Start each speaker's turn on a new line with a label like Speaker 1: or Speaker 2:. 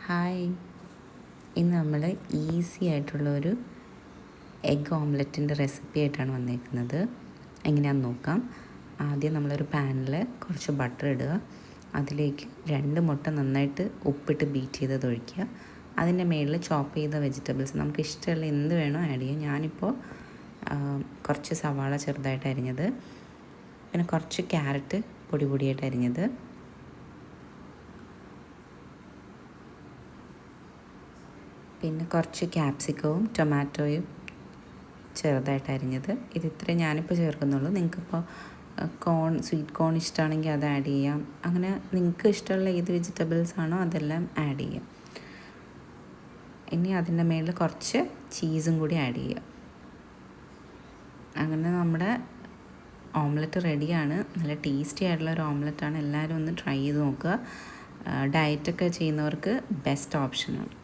Speaker 1: Hi, ഇന്ന് നമ്മൾ easy ആയിട്ടുള്ളൊരു എഗ് ഓംലെറ്റിൻ്റെ റെസിപ്പി ആയിട്ടാണ് വന്നേക്കുന്നത്. എങ്ങനെയാണെന്ന് നോക്കാം. ആദ്യം നമ്മളൊരു പാനിൽ കുറച്ച് ബട്ടർ ഇടുക. അതിലേക്ക് 2 മുട്ട നന്നായിട്ട് ഉപ്പിട്ട് ബീറ്റ് ചെയ്തത് ഒഴിക്കുക. അതിൻ്റെ മുകളിൽ ചോപ്പ് ചെയ്ത വെജിറ്റബിൾസ് നമുക്ക് ഇഷ്ടമുള്ള എന്ത് വേണോ ആഡ് ചെയ്യാം. ഞാനിപ്പോൾ കുറച്ച് സവാള ചെറുതായിട്ട് അരിഞ്ഞത്, പിന്നെ കുറച്ച് ക്യാരറ്റ് പൊടി പൊടിയായിട്ട് അരിഞ്ഞത്, പിന്നെ കുറച്ച് ക്യാപ്സിക്കവും ടൊമാറ്റോയും ചെറുതായിട്ട് അരിഞ്ഞത്. ഇത്രയും ഞാനിപ്പോൾ ചേർക്കുന്നുള്ളൂ. നിങ്ങൾക്കിപ്പോൾ സ്വീറ്റ് കോൺ ഇഷ്ടമാണെങ്കിൽ അത് ആഡ് ചെയ്യാം. അങ്ങനെ നിങ്ങൾക്ക് ഇഷ്ടമുള്ള ഏത് വെജിറ്റബിൾസ് ആണോ അതെല്ലാം ആഡ് ചെയ്യാം. ഇനി അതിൻ്റെ മേളിൽ കുറച്ച് ചീസും കൂടി ആഡ് ചെയ്യുക. അങ്ങനെ നമ്മുടെ ഓംലെറ്റ് റെഡിയാണ്. നല്ല ടേസ്റ്റി ആയിട്ടുള്ള ഒരു ഓംലെറ്റാണ്. എല്ലാവരും ഒന്ന് ട്രൈ ചെയ്ത് നോക്കുക. ഡയറ്റൊക്കെ ചെയ്യുന്നവർക്ക് ബെസ്റ്റ് ഓപ്ഷനാണ്.